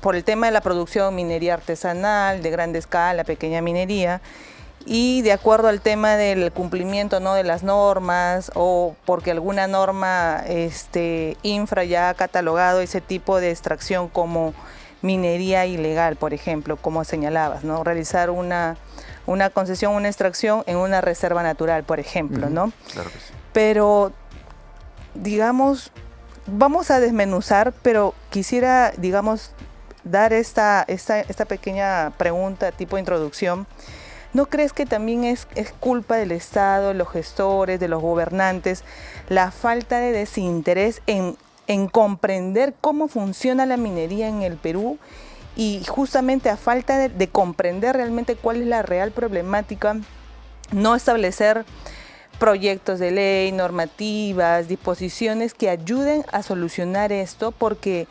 por el tema de la producción minería artesanal, de grande escala, pequeña minería, y de acuerdo al tema del cumplimiento, ¿no?, de las normas, o porque alguna norma infra ya ha catalogado ese tipo de extracción como minería ilegal, por ejemplo, como señalabas, ¿no? Realizar una concesión, una extracción en una reserva natural, por ejemplo, ¿no? Claro que sí. Pero, digamos, vamos a desmenuzar, pero quisiera, digamos, dar esta pequeña pregunta tipo introducción. ¿No crees que también es culpa del Estado, de los gestores, de los gobernantes, la falta de desinterés en comprender cómo funciona la minería en el Perú? Y justamente a falta de comprender realmente cuál es la real problemática, no establecer proyectos de ley, normativas, disposiciones que ayuden a solucionar esto, porque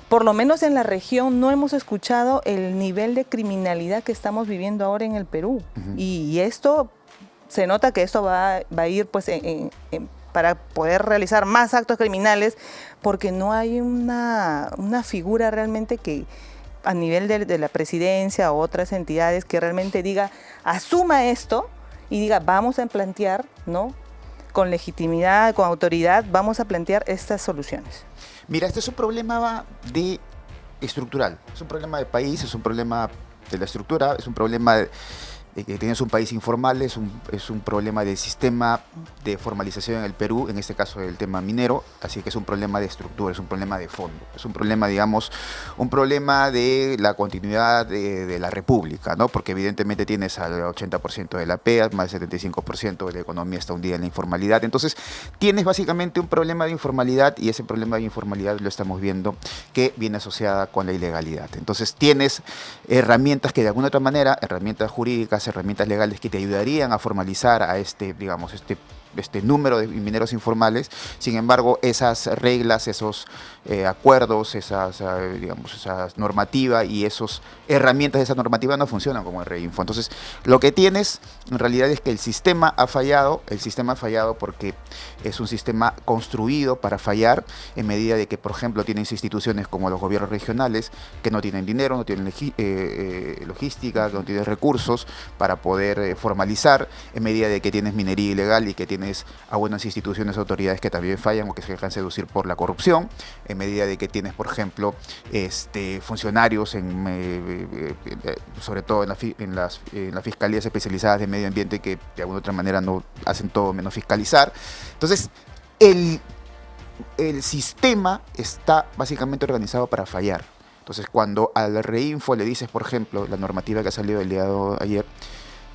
por lo menos en la región no hemos escuchado el nivel de criminalidad que estamos viviendo ahora en el Perú. Y esto, se nota que esto va a ir pues para poder realizar más actos criminales, porque no hay una figura realmente que a nivel de la presidencia o otras entidades que realmente diga, asuma esto y diga, vamos a plantear, ¿no?, con legitimidad, con autoridad, vamos a plantear estas soluciones. Mira, este es un problema estructural, es un problema de país, es un problema de la estructura, es un problema de que tienes un país informal, es un problema del sistema de formalización en el Perú, en este caso el tema minero, así que es un problema de estructura, es un problema de fondo, es un problema, digamos, un problema de la continuidad de la República, ¿no? Porque evidentemente tienes al 80% de la PEA, más del 75% de la economía está hundida en la informalidad, entonces tienes básicamente un problema de informalidad y ese problema de informalidad lo estamos viendo que viene asociada con la ilegalidad. Entonces tienes herramientas que de alguna otra manera, herramientas jurídicas, herramientas legales que te ayudarían a formalizar a digamos, este número de mineros informales. Sin embargo, esas reglas, esos acuerdos, esa normativa y esas herramientas de esa normativa no funcionan como el Reinfo. Entonces, lo que tienes en realidad es que el sistema ha fallado porque es un sistema construido para fallar en medida de que, por ejemplo, tienes instituciones como los gobiernos regionales que no tienen dinero, no tienen logística, que no tienen recursos para poder formalizar, en medida de que tienes minería ilegal y que tienes a buenas instituciones, autoridades que también fallan o que se dejan seducir por la corrupción, en medida de que tienes, por ejemplo, funcionarios, sobre todo en las fiscalías especializadas de medio ambiente que de alguna otra manera no hacen todo menos fiscalizar. Entonces, el sistema está básicamente organizado para fallar. Entonces, cuando al Reinfo le dices, por ejemplo, la normativa que ha salido el día de ayer,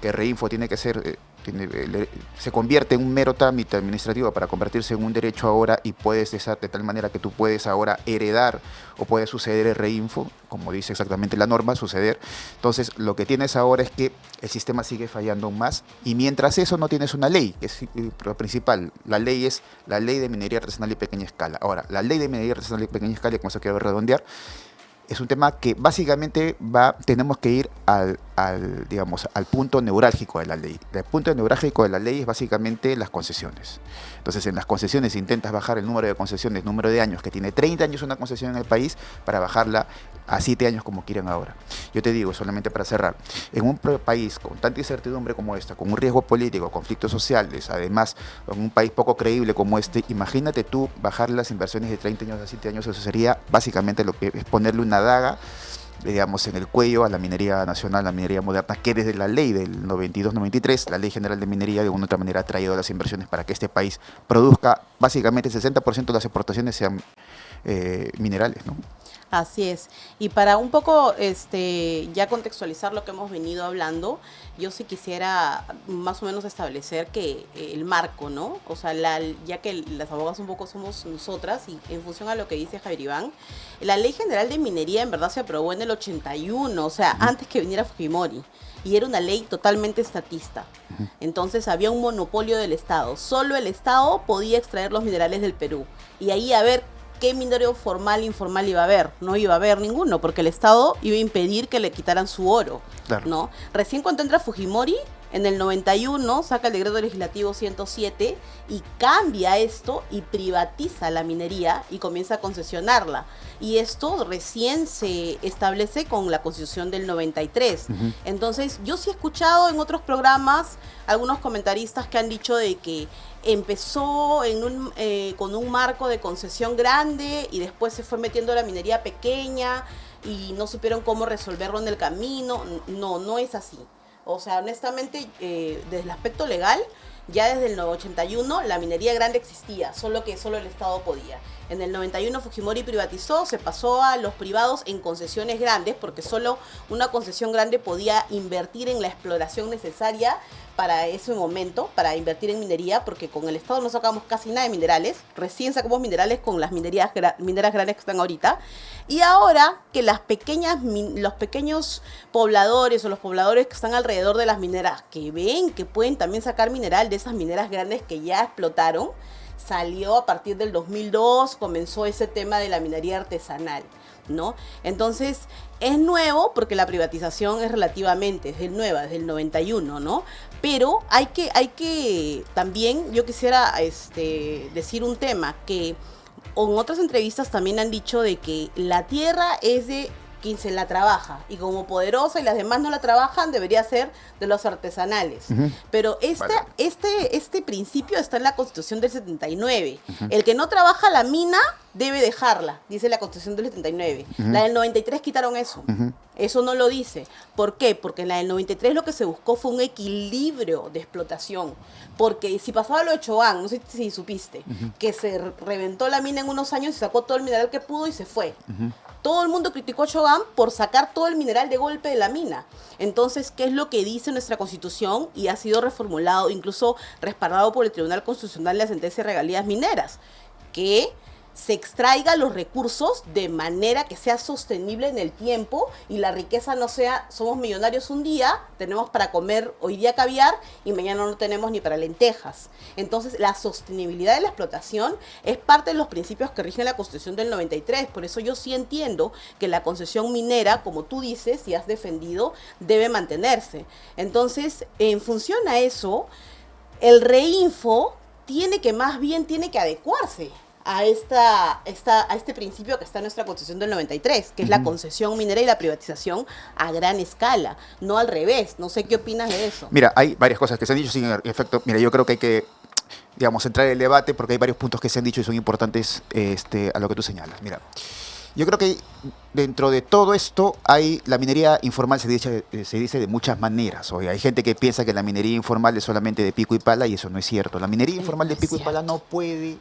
que Reinfo tiene que ser, se convierte en un mero trámite administrativo para convertirse en un derecho ahora y puedes de tal manera que tú puedes ahora heredar o puede suceder el Reinfo, como dice exactamente la norma, suceder. Entonces, lo que tienes ahora es que el sistema sigue fallando aún más y mientras eso no tienes una ley, que es lo principal. La ley es la Ley de Minería Artesanal y Pequeña Escala. Ahora, la Ley de Minería Artesanal y Pequeña Escala, como se quiere redondear, es un tema que básicamente tenemos que ir al punto neurálgico de la ley. El punto neurálgico de la ley es básicamente las concesiones. Entonces, en las concesiones intentas bajar el número de concesiones, número de años, que tiene 30 años una concesión en el país, para bajarla a 7 años como quieren ahora. Yo te digo, solamente para cerrar, en un país con tanta incertidumbre como esta, con un riesgo político, conflictos sociales, además, en un país poco creíble como este, imagínate tú bajar las inversiones de 30 años a 7 años, eso sería básicamente lo que es ponerle una daga, digamos, en el cuello a la minería nacional, a la minería moderna, que desde la ley del 92-93, la Ley General de Minería, de alguna otra manera ha traído las inversiones para que este país produzca básicamente el 60% de las exportaciones sean minerales, ¿no? Así es. Y para un poco ya contextualizar lo que hemos venido hablando, yo sí quisiera más o menos establecer que el marco, ¿no? O sea, ya que las abogadas un poco somos nosotras y en función a lo que dice Javier Iván, la Ley General de Minería en verdad se aprobó en el 81, o sea, antes que viniera Fujimori. Y era una ley totalmente estatista. Entonces había un monopolio del Estado. Solo el Estado podía extraer los minerales del Perú. Y ahí a ver qué minero formal e informal iba a haber. No iba a haber ninguno, porque el Estado iba a impedir que le quitaran su oro, Claro. ¿no? Recién cuando entra Fujimori, En el 91 saca el decreto legislativo 107 y cambia esto y privatiza la minería y comienza a concesionarla. Y esto recién se establece con la Constitución del 93. Entonces, yo sí he escuchado en otros programas algunos comentaristas que han dicho de que empezó con un marco de concesión grande y después se fue metiendo la minería pequeña y no supieron cómo resolverlo en el camino. No, no es así. O sea, honestamente, desde el aspecto legal, ya desde el 81 la minería grande existía, solo que solo el Estado podía. En el 91 Fujimori privatizó, se pasó a los privados en concesiones grandes, porque solo una concesión grande podía invertir en la exploración necesaria para ese momento, para invertir en minería, porque con el Estado no sacamos casi nada de minerales, recién sacamos minerales con las mineras grandes que están ahorita, y ahora que los pequeños pobladores o los pobladores que están alrededor de las mineras, que ven que pueden también sacar mineral de esas mineras grandes que ya explotaron, salió a partir del 2002, comenzó ese tema de la minería artesanal, ¿no? Entonces, es nuevo porque la privatización es nueva, desde el 91, ¿no? Pero hay que también, yo quisiera decir un tema, que en otras entrevistas también han dicho de que la tierra es de quien se la trabaja, y como poderosa y las demás no la trabajan, debería ser de los artesanales. Pero este principio está en la Constitución del 79. El que no trabaja la mina debe dejarla, dice la Constitución del 79. La del 93 quitaron eso. Eso no lo dice. ¿Por qué? Porque en la del 93 lo que se buscó fue un equilibrio de explotación. Porque si pasaba lo de Choán, no sé si supiste, que se reventó la mina en unos años y sacó todo el mineral que pudo y se fue. Todo el mundo criticó a Choán por sacar todo el mineral de golpe de la mina. Entonces, ¿qué es lo que dice nuestra Constitución? Y ha sido reformulado, incluso respaldado por el Tribunal Constitucional, la sentencia de regalías mineras, que se extraiga los recursos de manera que sea sostenible en el tiempo y la riqueza no sea, somos millonarios un día, tenemos para comer hoy día caviar y mañana no tenemos ni para lentejas. Entonces, la sostenibilidad de la explotación es parte de los principios que rigen la Constitución del 93. Por eso yo sí entiendo que la concesión minera, como tú dices y has defendido, debe mantenerse. Entonces, en función a eso, el Reinfo tiene que adecuarse a este principio que está en nuestra Constitución del 93, que es la concesión minera y la privatización a gran escala, no al revés. No sé qué opinas de eso. Mira, hay varias cosas que se han dicho, sin efecto. Mira, yo creo que hay que, digamos, entrar en el debate porque hay varios puntos que se han dicho y son importantes a lo que tú señalas. Mira, yo creo que dentro de todo esto la minería informal se dice de muchas maneras. Oye, hay gente que piensa que la minería informal es solamente de pico y pala y eso no es cierto. La minería informal de pico y pala no puede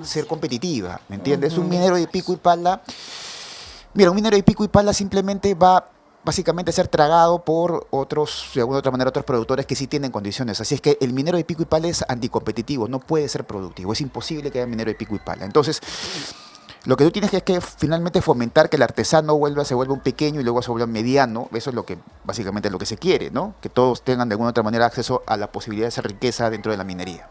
ser competitiva, ¿me entiendes? Un minero de pico y pala, mira, un minero de pico y pala simplemente va básicamente a ser tragado por otros, de alguna otra manera, otros productores que sí tienen condiciones. Así es que el minero de pico y pala es anticompetitivo, no puede ser productivo, es imposible que haya minero de pico y pala. Entonces, lo que tú tienes que finalmente fomentar que el artesano se vuelva un pequeño y luego se vuelva mediano. Eso es básicamente lo que se quiere, ¿no? Que todos tengan de alguna otra manera acceso a la posibilidad de hacer riqueza dentro de la minería.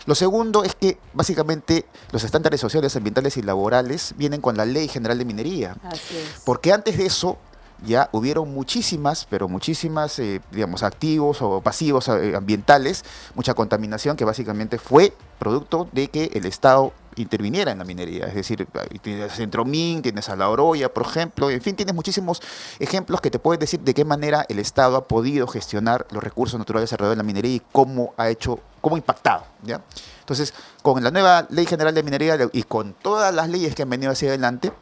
Lo segundo es que básicamente los estándares sociales, ambientales y laborales vienen con la Ley General de Minería. Así es. Porque antes de eso ya hubieron muchísimas, digamos, activos o pasivos ambientales, mucha contaminación que básicamente fue producto de que el Estado interviniera en la minería. Es decir, tienes a Centromin, tienes a La Oroya, por ejemplo, en fin, tienes muchísimos ejemplos que te pueden decir de qué manera el Estado ha podido gestionar los recursos naturales alrededor de la minería y cómo ha impactado, ¿ya? Entonces, con la nueva Ley General de Minería y con todas las leyes que han venido hacia adelante,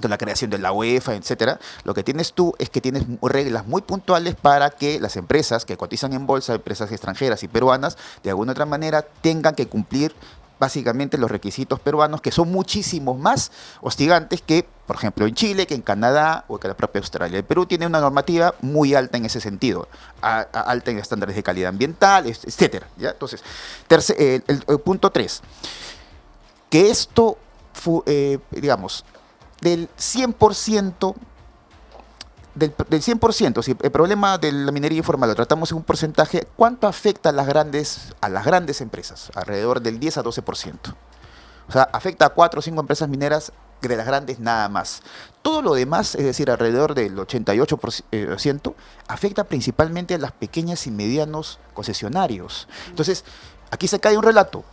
con la creación de la UEFA, etcétera, lo que tienes tú es que tienes reglas muy puntuales para que las empresas que cotizan en bolsa, empresas extranjeras y peruanas, de alguna otra manera tengan que cumplir básicamente los requisitos peruanos, que son muchísimos más hostigantes que, por ejemplo, en Chile, que en Canadá o que la propia Australia. El Perú tiene una normativa muy alta en ese sentido, alta en estándares de calidad ambiental, etcétera, ¿ya? Entonces, el punto 3, que esto, digamos, del 100%, del 100%, si el problema de la minería informal lo tratamos en un porcentaje, ¿cuánto afecta a las grandes empresas? Alrededor del 10 a 12%. O sea, afecta a 4 o 5 empresas mineras de las grandes nada más. Todo lo demás, es decir, alrededor del 88%, afecta principalmente a las pequeñas y medianos concesionarios. Entonces, aquí se cae un relato.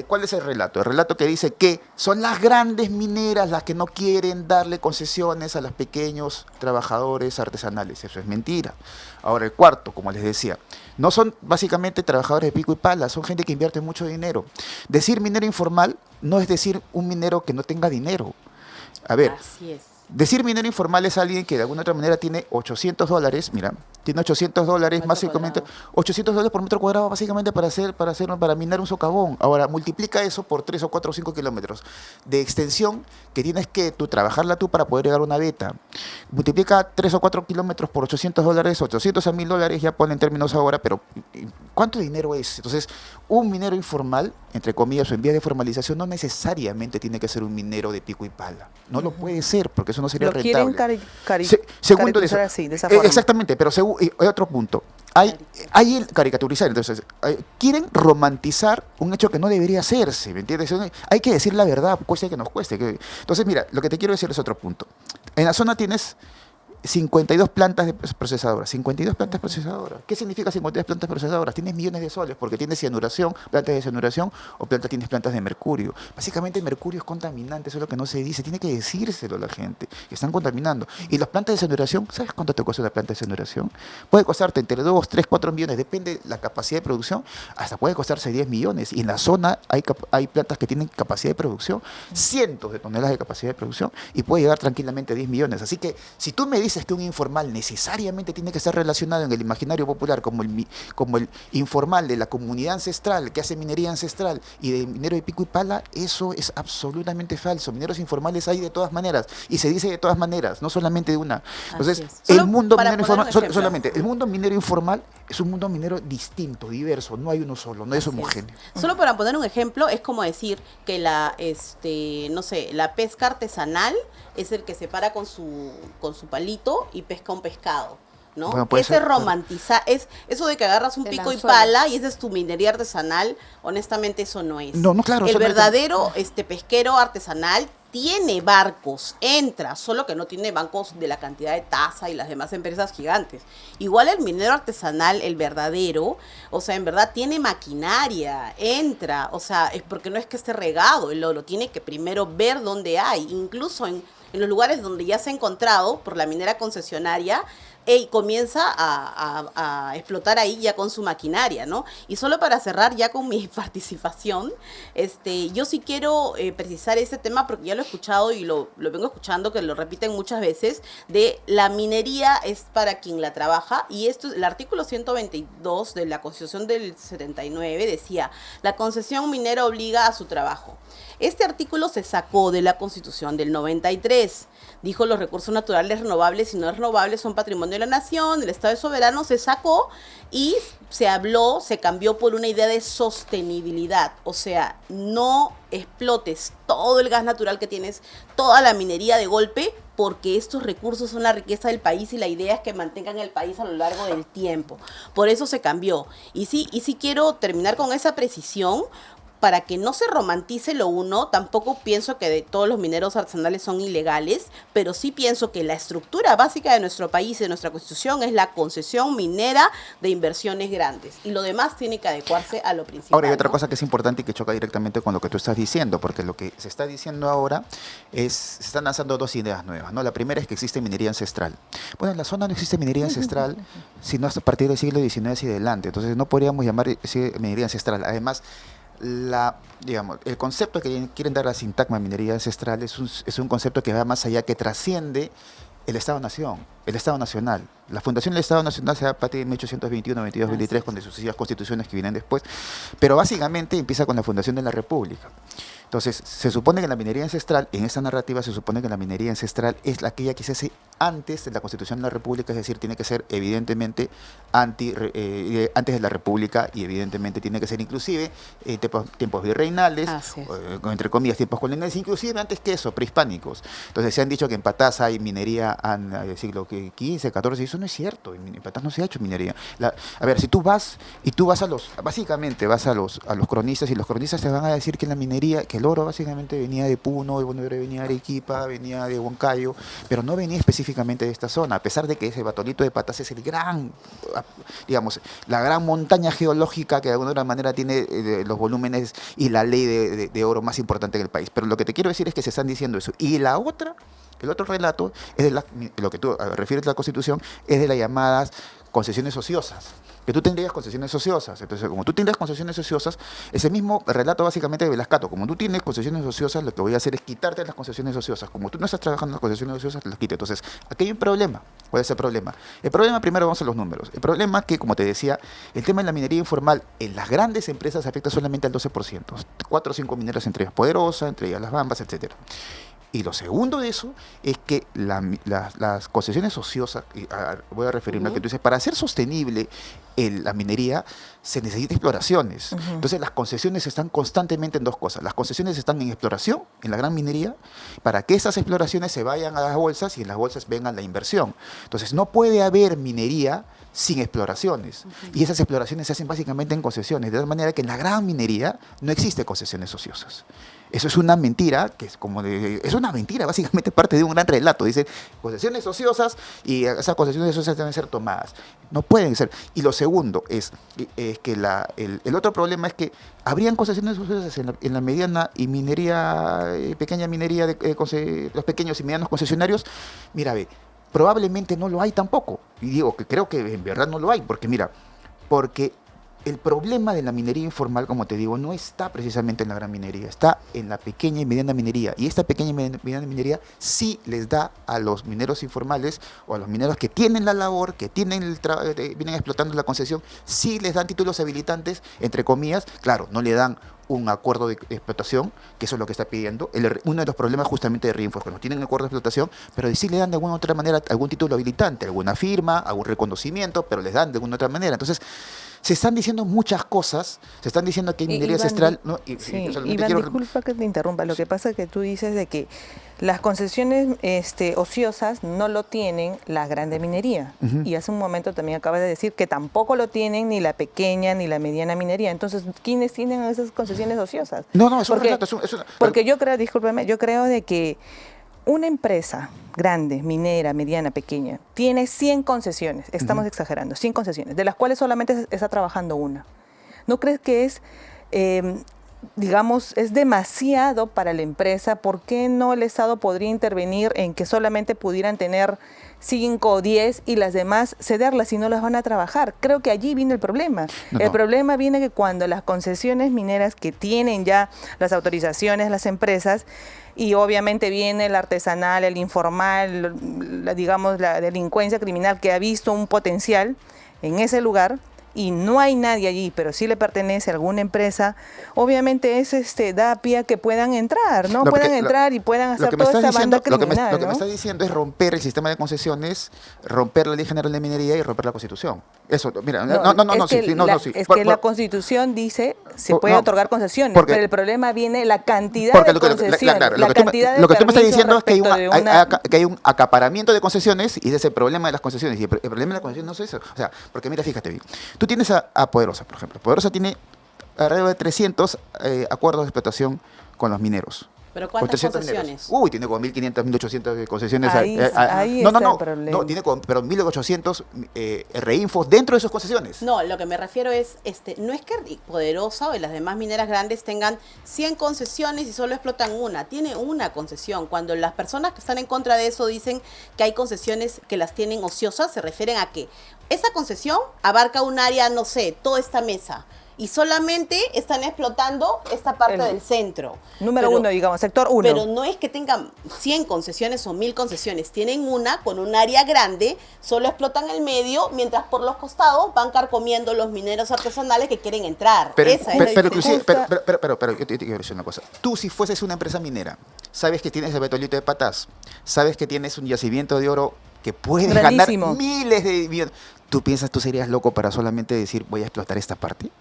¿Cuál es el relato? El relato que dice que son las grandes mineras las que no quieren darle concesiones a los pequeños trabajadores artesanales. Eso es mentira. Ahora, el cuarto, como les decía, no son básicamente trabajadores de pico y pala, son gente que invierte mucho dinero. Decir minero informal no es decir un minero que no tenga dinero. A ver, Así es. decir minero informal es alguien que de alguna otra manera tiene $800, mira, tiene $800 básicamente, $800 por metro cuadrado básicamente para minar un socavón. Ahora, multiplica eso por 3 o 4 o 5 kilómetros de extensión que tienes que trabajarla tú para poder llegar a una veta. Multiplica 3 o 4 kilómetros por $800, 800 a $1000, ya ponen términos ahora, pero ¿cuánto dinero es? Entonces, un minero informal, entre comillas, o en vía de formalización, no necesariamente tiene que ser un minero de pico y pala. No lo puede ser, porque eso no sería Lo rentable. quieren Segundo de eso, caricaturizar así, de esa forma. exactamente, pero hay otro punto. Hay el caricaturizar, entonces, quieren romantizar un hecho que no debería hacerse, ¿me entiendes? Hay que decir la verdad, cueste que nos cueste. Entonces, mira, lo que te quiero decir es otro punto. En la zona tienes 52 plantas procesadoras. 52 plantas procesadoras. ¿Qué significa 52 plantas procesadoras? Tienes millones de soles porque tienes cianuración, plantas de cianuración o tienes plantas de mercurio. Básicamente el mercurio es contaminante, eso es lo que no se dice. Tiene que decírselo a la gente, que están contaminando. Y las plantas de cianuración, ¿sabes cuánto te cuesta una planta de cianuración? Puede costarte entre 2, 3, 4 millones, depende de la capacidad de producción, hasta puede costarse 10 millones. Y en la zona hay plantas que tienen capacidad de producción, cientos de toneladas de capacidad de producción, y puede llegar tranquilamente a 10 millones. Así que si tú me dices que un informal necesariamente tiene que estar relacionado en el imaginario popular como el informal de la comunidad ancestral que hace minería ancestral y de minero de pico y pala, eso es absolutamente falso. Mineros informales hay de todas maneras y se dice de todas maneras, no solamente de una. Entonces, el mundo minero informal, solamente el mundo minero informal es un mundo minero distinto, diverso, no hay uno solo, no es homogéneo. Solo para poner un ejemplo, es como decir que no sé, la pesca artesanal es el que se para con su palito y pesca un pescado, ¿no? Bueno, puede Ese ser, romantizar, es eso de que agarras un El pico y anzuelo. pala y esa es tu minería artesanal, honestamente eso no es. No, claro. El solamente- verdadero pesquero artesanal tiene barcos, entra, solo que no tiene bancos de la cantidad de TASA y las demás empresas gigantes. Igual el minero artesanal, el verdadero, o sea, en verdad tiene maquinaria, entra, o sea, es porque no es que esté regado, él lo tiene que primero ver dónde hay, incluso en los lugares donde ya se ha encontrado por la minera concesionaria, y comienza a explotar ahí ya con su maquinaria, ¿no? Y solo para cerrar ya con mi participación, yo sí quiero precisar este tema porque ya lo he escuchado y lo vengo escuchando, que lo repiten muchas veces, de la minería es para quien la trabaja, y esto, el artículo 122 de la Constitución del 79 decía, la concesión minera obliga a su trabajo. Este artículo se sacó de la Constitución del 93. Dijo los recursos naturales renovables y no renovables son patrimonio de la nación, el Estado es soberano, se sacó y se cambió por una idea de sostenibilidad. O sea, no explotes todo el gas natural que tienes, toda la minería de golpe, porque estos recursos son la riqueza del país y la idea es que mantengan el país a lo largo del tiempo. Por eso se cambió. Y sí quiero terminar con esa precisión, para que no se romantice lo uno. Tampoco pienso que todos los mineros artesanales son ilegales, pero sí pienso que la estructura básica de nuestro país y de nuestra Constitución es la concesión minera de inversiones grandes, y lo demás tiene que adecuarse a lo principal. Ahora hay otra ¿no? cosa que es importante y que choca directamente con lo que tú estás diciendo, porque lo que se está diciendo ahora es, se están lanzando dos ideas nuevas, ¿no? La primera es que existe minería ancestral. Bueno, en la zona no existe minería ancestral, sino hasta a partir del siglo XIX hacia adelante, entonces no podríamos llamar minería ancestral. Además, el concepto que quieren dar a la sintagma minería ancestral es un concepto que va más allá, que trasciende el Estado-Nación, el Estado Nacional. La fundación del Estado Nacional se da a partir de 1821, 22, 23, con las sucesivas constituciones que vienen después, pero básicamente empieza con la fundación de la República. Entonces, se supone que la minería ancestral, en esta narrativa se supone que la minería ancestral es aquella que se hace antes de la Constitución de la República, es decir, tiene que ser evidentemente antes de la República, y evidentemente tiene que ser inclusive tiempos virreinales, entre comillas, tiempos coloniales, inclusive antes que eso, prehispánicos. Entonces se han dicho que en Patás hay minería del siglo XV, XIV, y eso no es cierto, en Patás no se ha hecho minería. A ver, si tú vas a los cronistas, y los cronistas te van a decir que la minería, que El oro básicamente venía de Puno, el oro venía de Arequipa, venía de Huancayo, pero no venía específicamente de esta zona, a pesar de que ese Batolito de Patas es el gran, digamos, la gran montaña geológica que de alguna otra manera tiene los volúmenes y la ley de oro más importante en el país. Pero lo que te quiero decir es que se están diciendo eso. Y la otra, el otro relato, es de lo que tú refieres a la Constitución, es de las llamadas concesiones ociosas. Que tú tendrías concesiones ociosas. Entonces, como tú tendrías concesiones ociosas, ese mismo relato básicamente de Velascato, como tú tienes concesiones ociosas, lo que voy a hacer es quitarte las concesiones ociosas. Como tú no estás trabajando en las concesiones ociosas, te las quito. Entonces, aquí hay un problema. ¿Cuál es el problema? El problema, primero vamos a los números. El problema es que, como te decía, el tema de la minería informal en las grandes empresas afecta solamente al 12%. 4 o 5 mineras, entre ellas Poderosa, entre ellas Las Bambas, etcétera. Y lo segundo de eso es que las concesiones ociosas, voy a referirme a que tú dices, para hacer sostenible la minería se necesita exploraciones. Entonces las concesiones están constantemente en dos cosas. Las concesiones están en exploración, en la gran minería, para que esas exploraciones se vayan a las bolsas y en las bolsas vengan la inversión. Entonces no puede haber minería sin exploraciones. Y esas exploraciones se hacen básicamente en concesiones, de tal manera que en la gran minería no existe concesiones ociosas. Eso es una mentira, que es es una mentira, básicamente parte de un gran relato. Dicen concesiones ociosas y esas concesiones ociosas deben ser tomadas. No pueden ser. Y lo segundo es que el otro problema es que habrían concesiones ociosas en la mediana y minería, pequeña minería de los pequeños y medianos concesionarios. Mira, probablemente no lo hay tampoco. Y digo que creo que en verdad no lo hay, porque el problema de la minería informal, como te digo, no está precisamente en la gran minería, está en la pequeña y mediana minería. Y esta pequeña y mediana minería sí les da a los mineros informales o a los mineros que tienen la labor, que tienen vienen explotando la concesión, sí les dan títulos habilitantes, entre comillas. Claro, no le dan un acuerdo de explotación, que eso es lo que está pidiendo. Uno de los problemas justamente de Rinfor, que no tienen acuerdo de explotación, pero sí le dan de alguna otra manera algún título habilitante, alguna firma, algún reconocimiento, pero les dan de alguna otra manera. Entonces, se están diciendo muchas cosas, se están diciendo que hay minería ancestral. ¿No? Iván, disculpa que te interrumpa, lo que pasa es que tú dices de que las concesiones ociosas no lo tienen la grande minería. Y hace un momento también acabas de decir que tampoco lo tienen ni la pequeña ni la mediana minería. Entonces, ¿quiénes tienen esas concesiones ociosas? No, es un relato. Porque yo creo, discúlpame, yo creo de que una empresa grande, minera, mediana, pequeña, tiene 100 concesiones, estamos exagerando, 100 concesiones, de las cuales solamente está trabajando una. ¿No crees que es, digamos, es demasiado para la empresa? ¿Por qué no el Estado podría intervenir en que solamente pudieran tener 5 o 10 y las demás cederlas si no las van a trabajar? Creo que allí viene el problema. El problema viene que cuando las concesiones mineras que tienen ya las autorizaciones, las empresas, y obviamente viene el artesanal, el informal, digamos la delincuencia criminal que ha visto un potencial en ese lugar, y no hay nadie allí, pero sí le pertenece a alguna empresa, obviamente es da pie a que puedan entrar, ¿no? Puedan entrar y puedan hacer toda esta banda criminal. Lo que me está diciendo es romper el sistema de concesiones, romper la Ley General de Minería y romper la Constitución. Eso, mira, Es que la Constitución dice se puede otorgar concesiones, pero el problema viene la cantidad de concesiones. Lo que tú me estás diciendo es que hay un acaparamiento de concesiones y ese es el problema de las concesiones. Y el problema de las concesiones no es eso. O sea, porque mira, fíjate bien. Tú tienes a Poderosa, por ejemplo. Poderosa tiene alrededor de 300 acuerdos de explotación con los mineros. ¿Pero cuántas concesiones? Uy, tiene como 1.500, 1.800 concesiones. Ahí está el problema. No, tiene pero 1.800 reinfos dentro de esas concesiones. No, lo que me refiero es, no es que Poderosa o las demás mineras grandes tengan 100 concesiones y solo explotan una. Tiene una concesión. Cuando las personas que están en contra de eso dicen que hay concesiones que las tienen ociosas, se refieren a que esa concesión abarca un área, no sé, toda esta mesa. Y solamente están explotando esta parte del centro. Número uno, digamos, sector 1. Pero no es que tengan 100 concesiones o 1.000 concesiones. Tienen una con un área grande, solo explotan el medio, mientras por los costados van carcomiendo los mineros artesanales que quieren entrar. Pero yo te quiero decir una cosa. Tú, si fueses una empresa minera, sabes que tienes el Batolito de Patas, sabes que tienes un yacimiento de oro que puedes ganar miles de millones. ¿Tú piensas, tú serías loco para solamente decir, voy a explotar esta parte?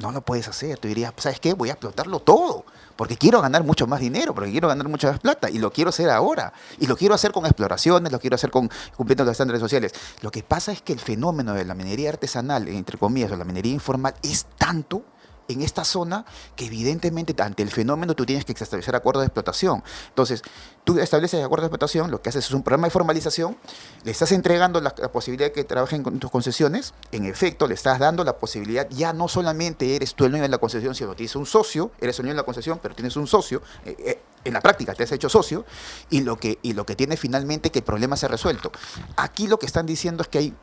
No lo puedes hacer. Tú dirías, ¿sabes qué? Voy a explotarlo todo. Porque quiero ganar mucho más dinero, porque quiero ganar mucha más plata. Y lo quiero hacer ahora. Y lo quiero hacer con exploraciones, lo quiero hacer cumpliendo los estándares sociales. Lo que pasa es que el fenómeno de la minería artesanal, entre comillas, o la minería informal, es tanto en esta zona que evidentemente ante el fenómeno tú tienes que establecer acuerdos de explotación. Entonces, tú estableces acuerdos de explotación, lo que haces es un programa de formalización, le estás entregando la posibilidad de que trabajen con tus concesiones, en efecto, le estás dando la posibilidad, ya no solamente eres tú el dueño de la concesión, sino tienes un socio, eres el dueño de la concesión, pero tienes un socio, en la práctica te has hecho socio, y lo que tiene finalmente que el problema se ha resuelto. Aquí lo que están diciendo es que hay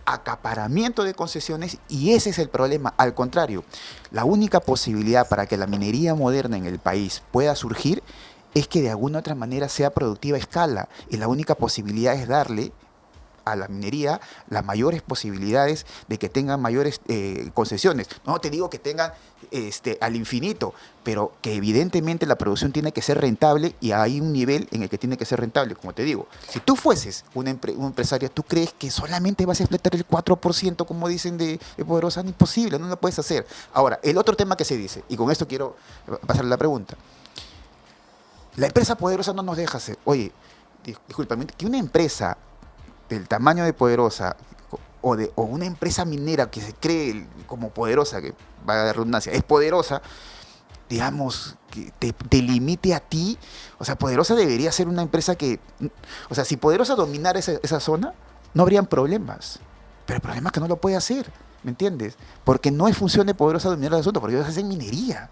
acaparamiento de concesiones y ese es el problema. Al contrario, la única posibilidad para que la minería moderna en el país pueda surgir es que de alguna u otra manera sea productiva a escala y la única posibilidad es darle a la minería las mayores posibilidades de que tengan mayores concesiones. No te digo que tengan al infinito, pero que evidentemente la producción tiene que ser rentable y hay un nivel en el que tiene que ser rentable. Como te digo, si tú fueses un empresario, ¿tú crees que solamente vas a explotar el 4%, como dicen de Poderosa? No, imposible, no lo puedes hacer. Ahora, el otro tema que se dice, y con esto quiero pasarle la pregunta. La empresa Poderosa no nos deja hacer. Oye, discúlpame, que una empresa del tamaño de Poderosa o una empresa minera que se cree como Poderosa, que va a dar redundancia, es poderosa, digamos, que te limite a ti. O sea, Poderosa debería ser una empresa que, o sea, si Poderosa dominara esa zona, no habrían problemas. Pero el problema es que no lo puede hacer, ¿me entiendes? Porque no es función de Poderosa dominar el asunto, porque ellos hacen minería.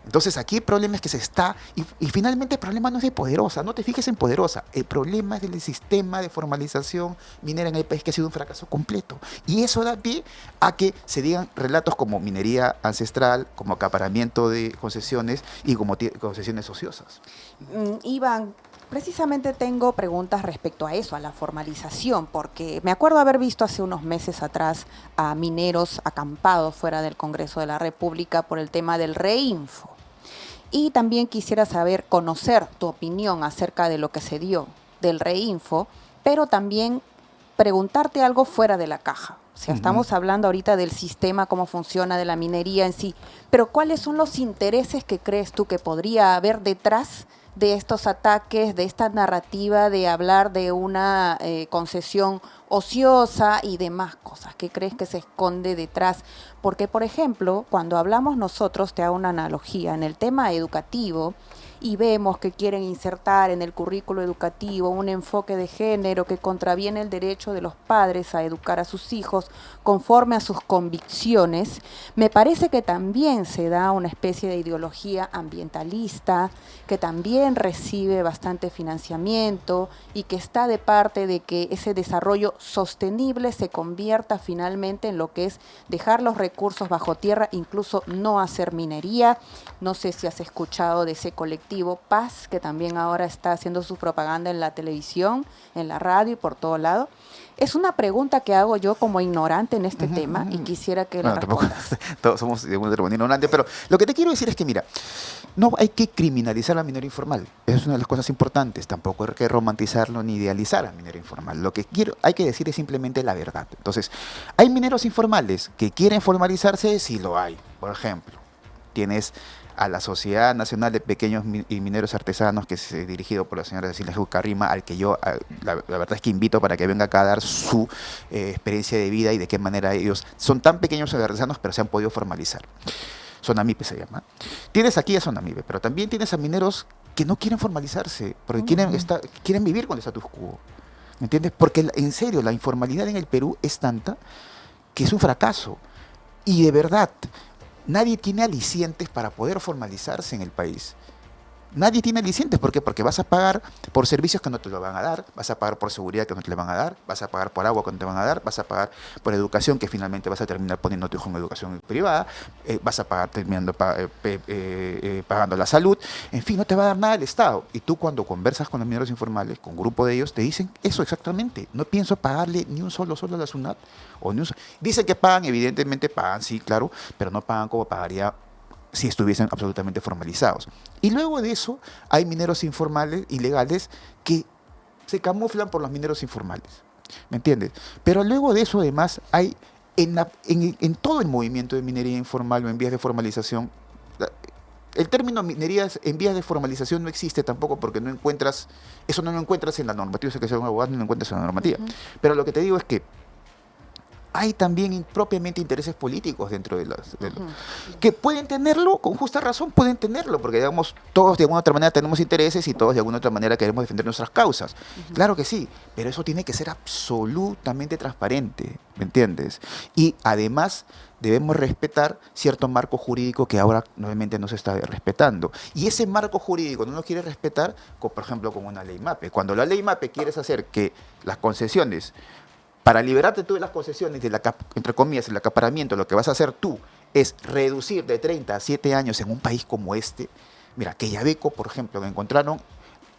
Entonces aquí el problema es que se está, y finalmente el problema no es de Poderosa, no te fijes en Poderosa, el problema es del sistema de formalización minera en el país que ha sido un fracaso completo. Y eso da pie a que se digan relatos como minería ancestral, como acaparamiento de concesiones y como concesiones ociosas. Iván, precisamente tengo preguntas respecto a eso, a la formalización, porque me acuerdo haber visto hace unos meses atrás a mineros acampados fuera del Congreso de la República por el tema del Reinfo. Y también quisiera conocer tu opinión acerca de lo que se dio del Reinfo, pero también preguntarte algo fuera de la caja. O sea, estamos hablando ahorita del sistema, cómo funciona, de la minería en sí, pero ¿cuáles son los intereses que crees tú que podría haber detrás de estos ataques, de esta narrativa de hablar de una concesión ociosa y demás cosas? ¿Qué crees que se esconde detrás? Porque, por ejemplo, cuando hablamos nosotros, te hago una analogía, en el tema educativo, y vemos que quieren insertar en el currículo educativo un enfoque de género que contraviene el derecho de los padres a educar a sus hijos conforme a sus convicciones, me parece que también se da una especie de ideología ambientalista que también recibe bastante financiamiento y que está de parte de que ese desarrollo sostenible se convierta finalmente en lo que es dejar los recursos bajo tierra, incluso no hacer minería. No sé si has escuchado de ese colectivo Paz, que también ahora está haciendo su propaganda en la televisión, en la radio y por todo lado. Es una pregunta que hago yo como ignorante en este tema y quisiera que la respondas. Todos somos de una ignorante, pero lo que te quiero decir es que, mira, no hay que criminalizar la minería informal. Esa es una de las cosas importantes. Tampoco hay que romantizarlo ni idealizar a la minería informal. Lo que hay que decir es simplemente la verdad. Entonces, ¿hay mineros informales que quieren formalizarse? Sí lo hay. Por ejemplo, tienes a la Sociedad Nacional de Pequeños y Mineros Artesanos, que es dirigido por la señora Cecilia Jucarrima, al que yo, la verdad es que invito para que venga acá a dar su experiencia de vida y de qué manera ellos son tan pequeños artesanos, pero se han podido formalizar. Sonamipe se llama. Tienes aquí a Sonamipe, pero también tienes a mineros que no quieren formalizarse, porque quieren vivir con el status quo. ¿Me entiendes? Porque en serio, la informalidad en el Perú es tanta que es un fracaso. Y de verdad, nadie tiene alicientes para poder formalizarse en el país. Nadie tiene alicientes. ¿Por qué? Porque vas a pagar por servicios que no te lo van a dar, vas a pagar por seguridad que no te lo van a dar, vas a pagar por agua que no te van a dar, vas a pagar por educación que finalmente vas a terminar poniendo a tu hijo en educación privada, vas a pagar terminando pagando la salud. En fin, no te va a dar nada el Estado. Y tú cuando conversas con los mineros informales, con un grupo de ellos, te dicen eso exactamente. No pienso pagarle ni un solo a la SUNAT. Dicen que pagan, evidentemente pagan, sí, claro, pero no pagan como pagaría si estuviesen absolutamente formalizados. Y luego de eso hay mineros informales, ilegales, que se camuflan por los mineros informales. ¿Me entiendes? Pero luego de eso además hay en todo el movimiento de minería informal o en vías de formalización, el término minería en vías de formalización no existe tampoco porque no lo encuentras en la normativa, sé que sea un abogado, no lo encuentras en la normativa. Pero lo que te digo es que hay también propiamente intereses políticos dentro de que pueden tenerlo, con justa razón pueden tenerlo, porque digamos, todos de alguna u otra manera tenemos intereses y todos de alguna u otra manera queremos defender nuestras causas. Claro que sí, pero eso tiene que ser absolutamente transparente, ¿me entiendes? Y además debemos respetar cierto marco jurídico que ahora nuevamente no se está respetando. Y ese marco jurídico no lo quiere respetar, por ejemplo, con una ley MAPE. Cuando la ley MAPE quieres hacer que las concesiones, para liberarte tú de las concesiones, entre comillas, el acaparamiento, lo que vas a hacer tú es reducir de 30 a 7 años en un país como este. Mira, Quellaveco, por ejemplo,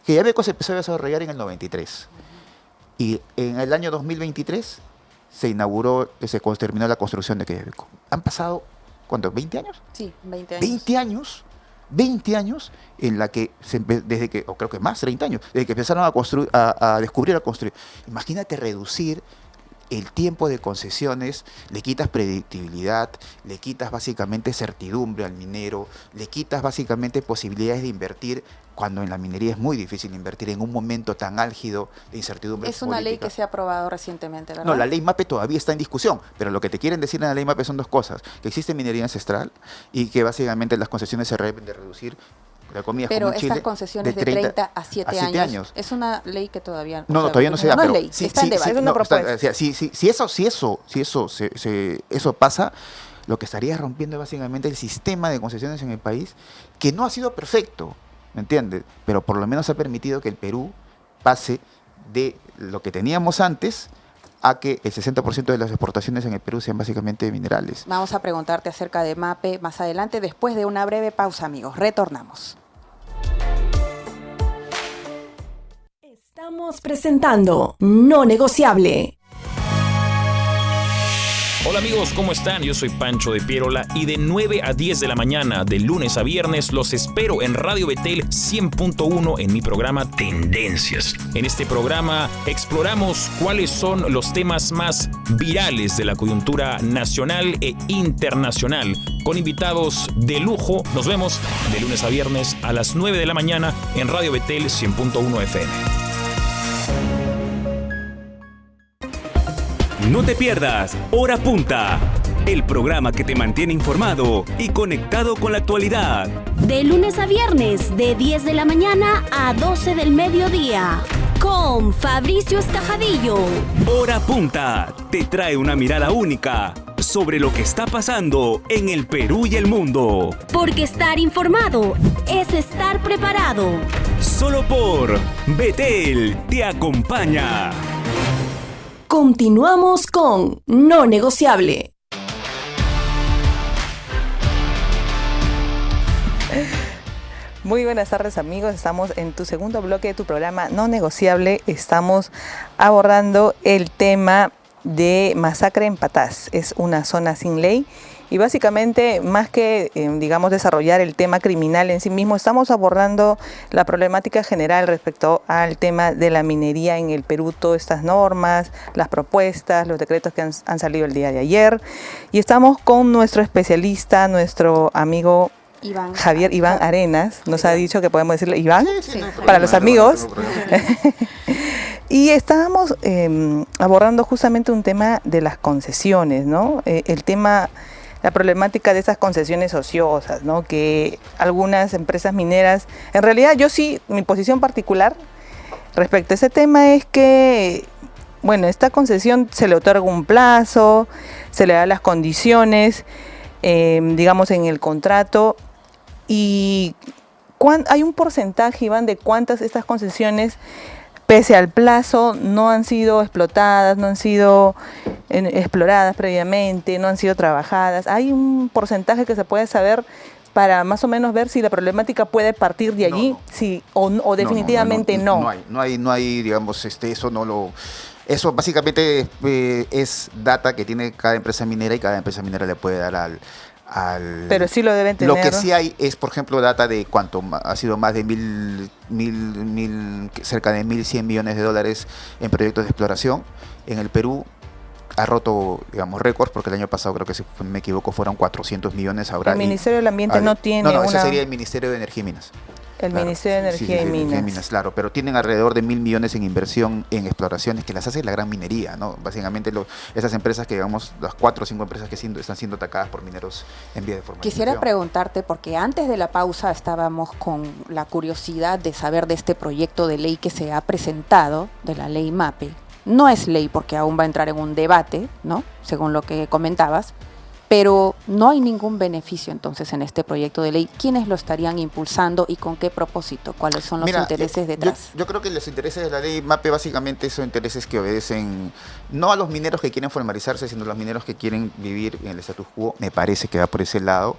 Quellaveco se empezó a desarrollar en el 93. Y en el año 2023 se inauguró, terminó la construcción de Quellaveco. Han pasado, ¿cuánto? ¿20 años? Sí, 20 años. 20 años en la que, desde que, o creo que más, 30 años, desde que empezaron a descubrir, a construir. Imagínate reducir el tiempo de concesiones, le quitas predictibilidad, le quitas básicamente certidumbre al minero, le quitas básicamente posibilidades de invertir, cuando en la minería es muy difícil invertir en un momento tan álgido de incertidumbre política. Es una ley que se ha aprobado recientemente, ¿verdad? No, la ley MAPE todavía está en discusión, pero lo que te quieren decir en la ley MAPE son dos cosas: que existe minería ancestral y que básicamente las concesiones se deben de reducir. Pero estas concesiones de 30 a 7 años, es una ley que todavía todavía no se da, no pero es ley, está en debate, es una propuesta. Si eso pasa, lo que estaría rompiendo es básicamente el sistema de concesiones en el país, que no ha sido perfecto, ¿me entiendes? Pero por lo menos ha permitido que el Perú pase de lo que teníamos antes a que el 60% de las exportaciones en el Perú sean básicamente minerales. Vamos a preguntarte acerca de MAPE más adelante, después de una breve pausa, amigos. Retornamos. Estamos presentando No Negociable. Hola amigos, ¿cómo están? Yo soy Pancho de Pierola y de 9 a 10 de la mañana, de lunes a viernes, los espero en Radio Betel 100.1 en mi programa Tendencias. En este programa exploramos cuáles son los temas más virales de la coyuntura nacional e internacional, con invitados de lujo. Nos vemos de lunes a viernes a las 9 de la mañana en Radio Betel 100.1 FM. No te pierdas Hora Punta, el programa que te mantiene informado y conectado con la actualidad. De lunes a viernes, de 10 de la mañana a 12 del mediodía, con Fabricio Estajadillo. Hora Punta te trae una mirada única sobre lo que está pasando en el Perú y el mundo. Porque estar informado es estar preparado. Solo por Betel te acompaña. Continuamos con No Negociable. Muy buenas tardes amigos, estamos en tu segundo bloque de tu programa No Negociable. Estamos abordando el tema de masacre en Patás. Es una zona sin ley y básicamente más que digamos desarrollar el tema criminal en sí mismo, estamos abordando la problemática general respecto al tema de la minería en el Perú, todas estas normas, las propuestas, los decretos que han salido el día de ayer, y estamos con nuestro especialista, nuestro amigo Javier Iván Arenas. Nos ha dicho que podemos decirle Iván, sí, para los amigos. Y estábamos abordando justamente un tema de las concesiones, ¿no? El tema, la problemática de esas concesiones ociosas, ¿no? Que algunas empresas mineras, en realidad yo sí, mi posición particular respecto a ese tema es que, bueno, esta concesión se le otorga un plazo, se le da las condiciones, digamos, en el contrato, y hay un porcentaje, Iván, de cuántas estas concesiones, pese al plazo, no han sido explotadas, no han sido exploradas previamente, no han sido trabajadas. Hay un porcentaje que se puede saber para más o menos ver si la problemática puede partir de allí, sí, o definitivamente no. No hay, digamos, eso básicamente es data que tiene cada empresa minera y cada empresa minera le puede dar al pero sí lo deben tener. Lo que sí hay es, por ejemplo, data de cuánto ha sido más de cerca de 1.100 millones de dólares en proyectos de exploración. En el Perú ha roto, digamos, récords, porque el año pasado, creo que si me equivoco, fueron 400 millones. Ahora el Ministerio del Ambiente no tiene ese sería el Ministerio de Energía y Minas. El Claro, Ministerio de sí, Energía y Minas. claro, pero tienen alrededor de 1.000 millones en inversión en exploraciones que las hace la gran minería, ¿no? Básicamente esas empresas que, digamos, las 4 o 5 empresas que están siendo atacadas por mineros en vía de formalización. Quisiera preguntarte, porque antes de la pausa estábamos con la curiosidad de saber de este proyecto de ley que se ha presentado, de la ley MAPE. No es ley porque aún va a entrar en un debate, ¿no? Según lo que comentabas. Pero no hay ningún beneficio entonces en este proyecto de ley. ¿Quiénes lo estarían impulsando y con qué propósito? ¿Cuáles son los intereses detrás? Yo creo que los intereses de la ley MAPE básicamente son intereses que obedecen no a los mineros que quieren formalizarse, sino a los mineros que quieren vivir en el status quo. Me parece que va por ese lado.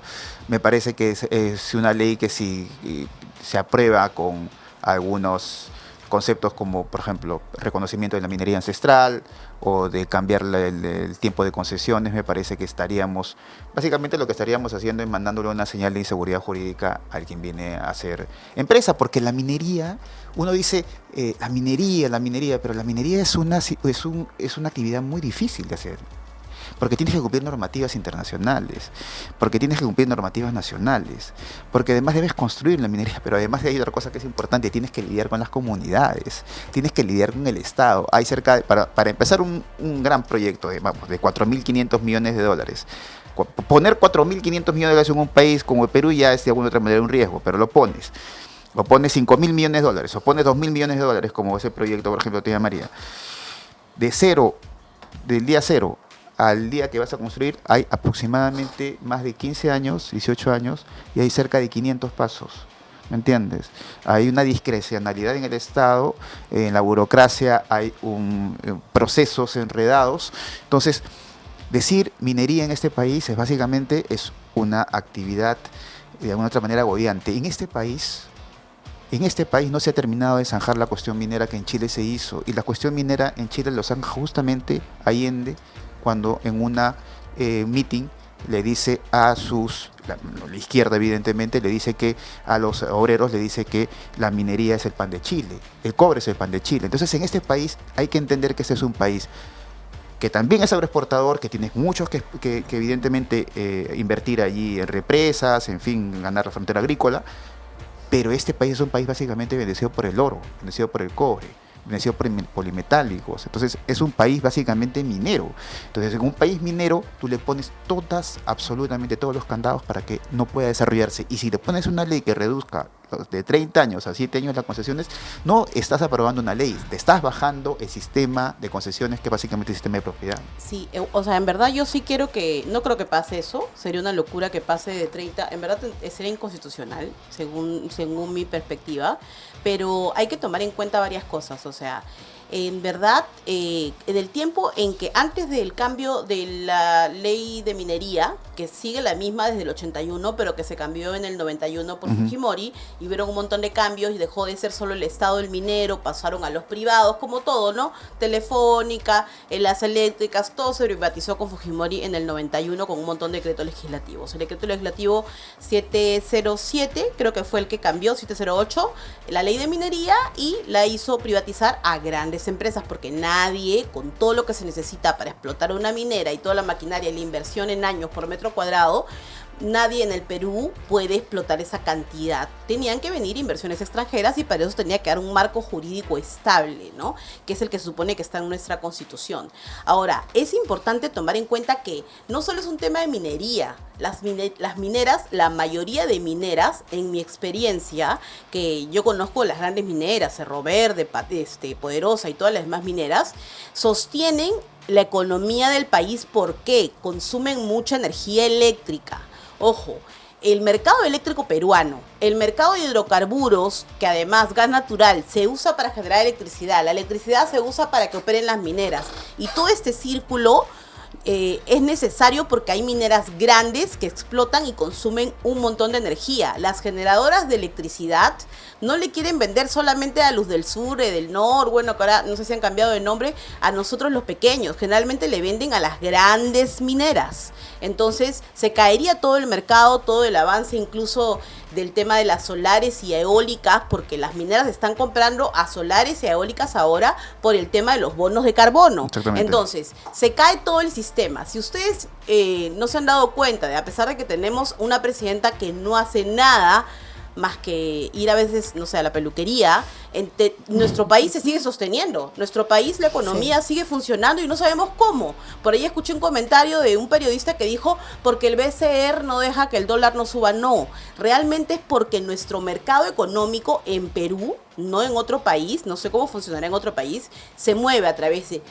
Me parece que es una ley que si se aprueba con algunos conceptos como, por ejemplo, reconocimiento de la minería ancestral o de cambiar el tiempo de concesiones, me parece que básicamente lo que estaríamos haciendo es mandándole una señal de inseguridad jurídica al quien viene a hacer empresa, porque la minería, uno dice la minería, pero la minería es una actividad muy difícil de hacer. Porque tienes que cumplir normativas internacionales, porque tienes que cumplir normativas nacionales, porque además debes construir la minería, pero además hay otra cosa que es importante, tienes que lidiar con las comunidades, tienes que lidiar con el Estado. Hay para empezar un gran proyecto de 4.500 millones de dólares. Poner 4.500 millones de dólares en un país como el Perú ya es de alguna otra manera un riesgo, pero lo pones 5.000 millones de dólares, o pones 2.000 millones de dólares, como ese proyecto, por ejemplo, Tía María. Del día cero al día que vas a construir, hay aproximadamente más de 15 años, 18 años, y hay cerca de 500 pasos. ¿Me entiendes? Hay una discrecionalidad en el Estado, en la burocracia hay procesos enredados. Entonces, decir minería en este país básicamente es una actividad de alguna otra manera agobiante. En este país no se ha terminado de zanjar la cuestión minera que en Chile se hizo, y la cuestión minera en Chile lo zanja justamente Allende, cuando en una meeting le dice a la izquierda evidentemente, le dice que a los obreros le dice que la minería es el pan de Chile, el cobre es el pan de Chile. Entonces en este país hay que entender que este es un país que también es agroexportador, que tienes muchos que evidentemente invertir allí en represas, en fin, ganar la frontera agrícola, pero este país es un país básicamente bendecido por el oro, bendecido por el cobre, bendecido por polimetálicos. Entonces es un país básicamente minero. Entonces en un país minero tú le pones absolutamente todos los candados para que no pueda desarrollarse, y si le pones una ley que reduzca de 30 años a 7 años las concesiones, no estás aprobando una ley, te estás bajando el sistema de concesiones, que básicamente es el sistema de propiedad. Sí, o sea, en verdad yo sí no creo que pase eso, sería una locura que pase de 30, en verdad sería inconstitucional, según mi perspectiva, pero hay que tomar en cuenta varias cosas, o sea, en verdad, en el tiempo en que antes del cambio de la ley de minería, que sigue la misma desde el 81, pero que se cambió en el 91 por Fujimori, y hubieron un montón de cambios y dejó de ser solo el Estado el minero, pasaron a los privados, como todo, ¿no? Telefónica, las eléctricas, todo se privatizó con Fujimori en el 91 con un montón de decretos legislativos. El decreto legislativo 707, creo que fue el que cambió, 708, la ley de minería, y la hizo privatizar a grandes empresas, porque nadie, con todo lo que se necesita para explotar una minera y toda la maquinaria y la inversión en años por metro cuadrado, nadie en el Perú puede explotar esa cantidad. Tenían que venir inversiones extranjeras, y para eso tenía que dar un marco jurídico estable, ¿no? Que es el que se supone que está en nuestra Constitución. Ahora, es importante tomar en cuenta que no solo es un tema de minería. Las mineras, la mayoría de mineras, en mi experiencia, que yo conozco las grandes mineras, Cerro Verde, Poderosa y todas las demás mineras, sostienen la economía del país porque consumen mucha energía eléctrica. Ojo, el mercado eléctrico peruano, el mercado de hidrocarburos, que además gas natural se usa para generar electricidad, la electricidad se usa para que operen las mineras, y todo este círculo es necesario porque hay mineras grandes que explotan y consumen un montón de energía. Las generadoras de electricidad no le quieren vender solamente a Luz del Sur, del Norte, bueno, que ahora no sé si han cambiado de nombre, a nosotros los pequeños. Generalmente le venden a las grandes mineras. Entonces se caería todo el mercado, todo el avance incluso del tema de las solares y eólicas, porque las mineras están comprando a solares y a eólicas ahora por el tema de los bonos de carbono. Entonces, se cae todo el sistema. Si ustedes no se han dado cuenta, a pesar de que tenemos una presidenta que no hace nada más que ir a veces, no sé, a la peluquería, nuestro país se sigue sosteniendo. Nuestro país, la economía sigue funcionando y no sabemos cómo. Por ahí escuché un comentario de un periodista que dijo, porque el BCR no deja que el dólar no suba. No, realmente es porque nuestro mercado económico en Perú, no en otro país, no sé cómo funcionará en otro país, se mueve a través de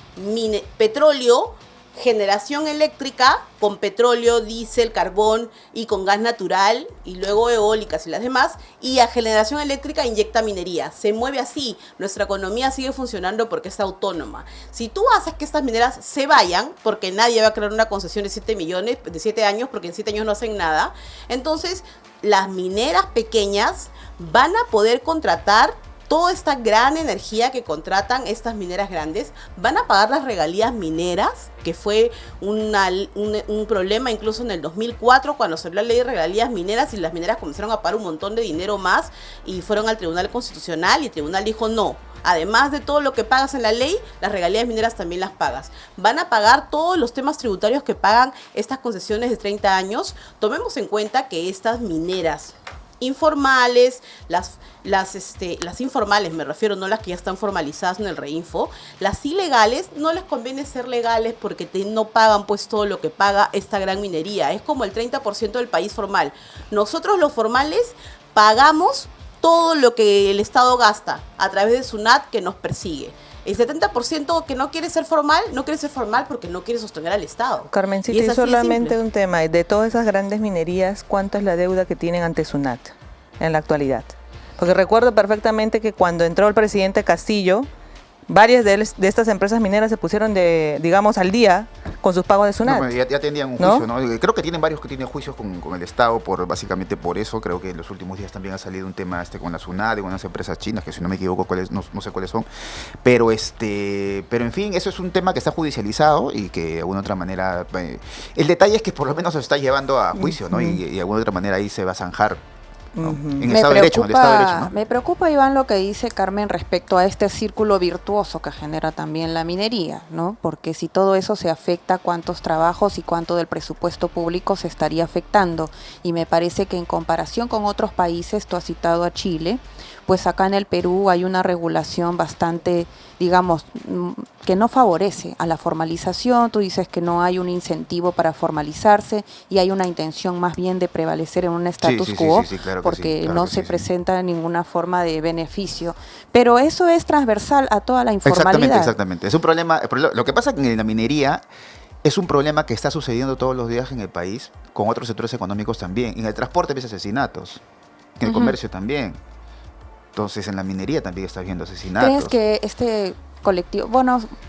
petróleo, generación eléctrica con petróleo, diésel, carbón y con gas natural y luego eólicas y las demás, y a generación eléctrica inyecta minería. Se mueve así, nuestra economía sigue funcionando porque es autónoma. Si tú haces que estas mineras se vayan, porque nadie va a crear una concesión de 7 años, porque en 7 años no hacen nada, entonces las mineras pequeñas van a poder contratar toda esta gran energía que contratan estas mineras grandes, van a pagar las regalías mineras, que fue un problema incluso en el 2004, cuando salió la ley de regalías mineras y las mineras comenzaron a pagar un montón de dinero más y fueron al Tribunal Constitucional y el Tribunal dijo no. Además de todo lo que pagas en la ley, las regalías mineras también las pagas. Van a pagar todos los temas tributarios que pagan estas concesiones de 30 años. Tomemos en cuenta que estas mineras informales, las informales me refiero, no las que ya están formalizadas en el Reinfo, las ilegales no les conviene ser legales porque no pagan pues todo lo que paga esta gran minería, es como el 30% del país formal. Nosotros los formales pagamos todo lo que el Estado gasta a través de SUNAT que nos persigue. El 70% que no quiere ser formal porque no quiere sostener al Estado. Carmencita, y solamente un tema, de todas esas grandes minerías, ¿cuánto es la deuda que tienen ante SUNAT en la actualidad? Porque recuerdo perfectamente que cuando entró el presidente Castillo, varias de estas empresas mineras se pusieron al día con sus pagos de SUNAT. No, ya tenían un juicio, ¿no? Creo que tienen varios que tienen juicios con el Estado básicamente por eso. Creo que en los últimos días también ha salido un tema con la SUNAT, de unas empresas chinas, que si no me equivoco no sé cuáles son. Pero en fin, eso es un tema que está judicializado y que de alguna otra manera... el detalle es que por lo menos se está llevando a juicio, ¿no? Y de alguna otra manera ahí se va a zanjar, ¿no? En el Estado de Derecho, ¿no? Me preocupa, Iván, lo que dice Carmen respecto a este círculo virtuoso que genera también la minería, ¿no? Porque si todo eso se afecta, ¿cuántos trabajos y cuánto del presupuesto público se estaría afectando? Y me parece que en comparación con otros países, tú has citado a Chile, pues acá en el Perú hay una regulación bastante, que no favorece a la formalización. Tú dices que no hay un incentivo para formalizarse y hay una intención más bien de prevalecer en un status quo, claro, porque no se presenta ninguna forma de beneficio. Pero eso es transversal a toda la informalidad. Exactamente. Es un problema. Lo que pasa es que en la minería es un problema que está sucediendo todos los días en el país, con otros sectores económicos también. En el transporte ves asesinatos, en el comercio también. Entonces, en la minería también está habiendo asesinatos. ¿Crees que este colectivo,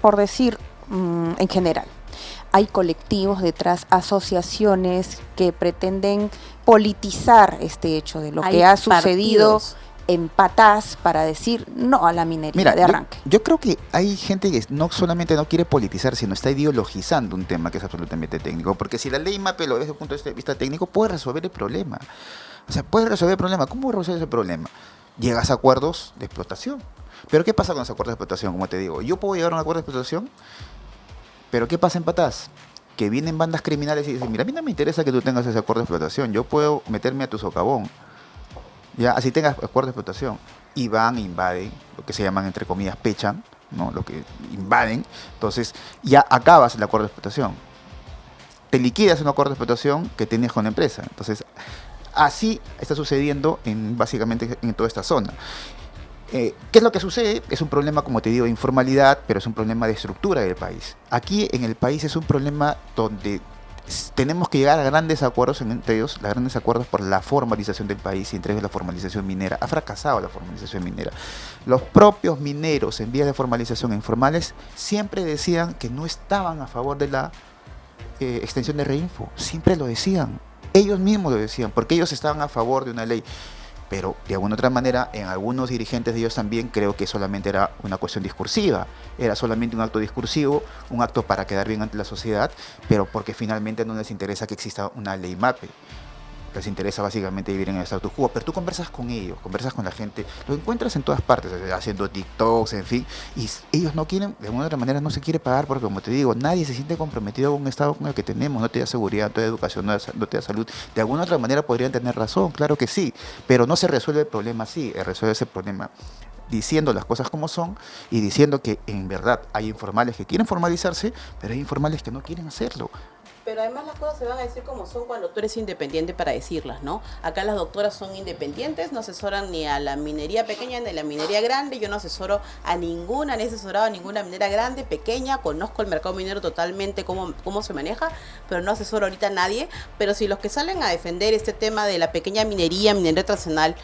por decir en general, hay colectivos detrás, asociaciones que pretenden politizar este hecho de lo que ha sucedido en Patás para decir no a la minería de arranque? Yo creo que hay gente que no solamente no quiere politizar, sino está ideologizando un tema que es absolutamente técnico. Porque si la ley MAPE lo ves desde el punto de vista técnico, puede resolver el problema. O sea, puede resolver el problema. ¿Cómo resolver ese problema? Llegas a acuerdos de explotación. Pero ¿qué pasa con los acuerdos de explotación? Como te digo, yo puedo llegar a un acuerdo de explotación, pero ¿qué pasa en Patás? Que vienen bandas criminales y dicen, mira, a mí no me interesa que tú tengas ese acuerdo de explotación, yo puedo meterme a tu socavón, ya, así tengas acuerdo de explotación, y van e invaden, lo que se llaman, entre comillas, pechan, ¿no? Lo que invaden, entonces ya acabas el acuerdo de explotación, te liquidas un acuerdo de explotación que tenías con la empresa. Entonces, así está sucediendo básicamente en toda esta zona. ¿Qué es lo que sucede? Es un problema, como te digo, de informalidad, pero es un problema de estructura del país. Aquí en el país es un problema donde tenemos que llegar a grandes acuerdos, entre ellos, los grandes acuerdos por la formalización del país, y entre ellos la formalización minera. Ha fracasado la formalización minera. Los propios mineros en vías de formalización informales siempre decían que no estaban a favor de la extensión de Reinfo. Siempre lo decían. Ellos mismos lo decían, porque ellos estaban a favor de una ley. Pero de alguna otra manera, en algunos dirigentes de ellos también creo que solamente era una cuestión discursiva. Era solamente un acto discursivo, un acto para quedar bien ante la sociedad, pero porque finalmente no les interesa que exista una ley MAPE. les interesa básicamente vivir en el status quo, pero tú conversas con ellos, conversas con la gente, lo encuentras en todas partes, haciendo TikToks, en fin, y ellos no quieren, de alguna otra manera no se quiere pagar, porque como te digo, nadie se siente comprometido con un Estado con el que tenemos, no te da seguridad, no te da educación, no te da salud. De alguna otra manera podrían tener razón, claro que sí, pero no se resuelve el problema así, resuelve ese problema diciendo las cosas como son y diciendo que en verdad hay informales que quieren formalizarse, pero hay informales que no quieren hacerlo. Pero además las cosas se van a decir como son cuando tú eres independiente para decirlas, ¿no? Acá las doctoras son independientes, no asesoran ni a la minería pequeña ni a la minería grande. Yo no asesoro a ninguna, ni he asesorado a ninguna minera grande, pequeña. Conozco el mercado minero totalmente, cómo se maneja, pero no asesoro ahorita a nadie. Pero si los que salen a defender este tema de la pequeña minería tradicional,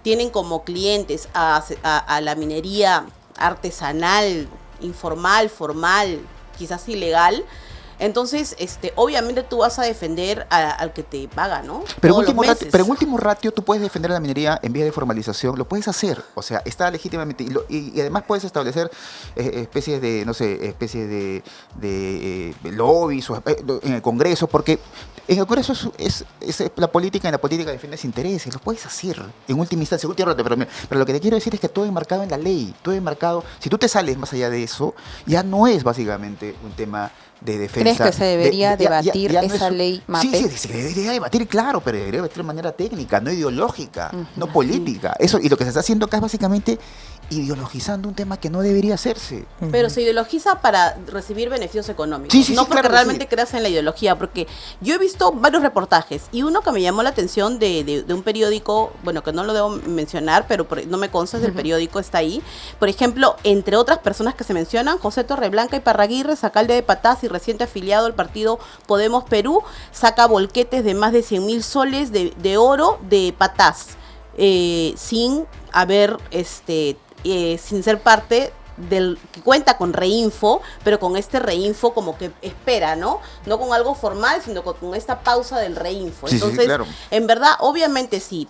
tienen como clientes a la minería artesanal, informal, formal, quizás ilegal, entonces, obviamente tú vas a defender al que te paga, ¿no? Pero en último ratio tú puedes defender a la minería en vía de formalización, lo puedes hacer, o sea, está legítimamente, y además puedes establecer especies de, no sé, lobbies en el Congreso, porque en el Congreso es la política, en la política defiendes intereses, lo puedes hacer en última instancia, en último rato, pero lo que te quiero decir es que todo es marcado en la ley, todo es marcado, si tú te sales más allá de eso, ya no es básicamente un tema de defensa. ¿Crees que se debería debatir ya esa ley MAPE? Sí, se debería debatir, claro, pero debería debatir de manera técnica, no ideológica, no política. Eso, y lo que se está haciendo acá es básicamente ideologizando un tema que no debería hacerse. Pero se ideologiza para recibir beneficios económicos, no porque claro, realmente creas en la ideología, porque yo he visto varios reportajes y uno que me llamó la atención de un periódico, bueno, que no lo debo mencionar, pero no me consta, el periódico está ahí. Por ejemplo, entre otras personas que se mencionan, José Torreblanca y Parraguirre, alcalde de Patás y reciente afiliado al partido Podemos Perú, saca volquetes de más de 100.000 soles de oro de Patás, sin haber sin ser parte del que cuenta con Reinfo, pero con este Reinfo como que espera, ¿no? No con algo formal, sino con esta pausa del Reinfo. Entonces, claro. En verdad, obviamente sí,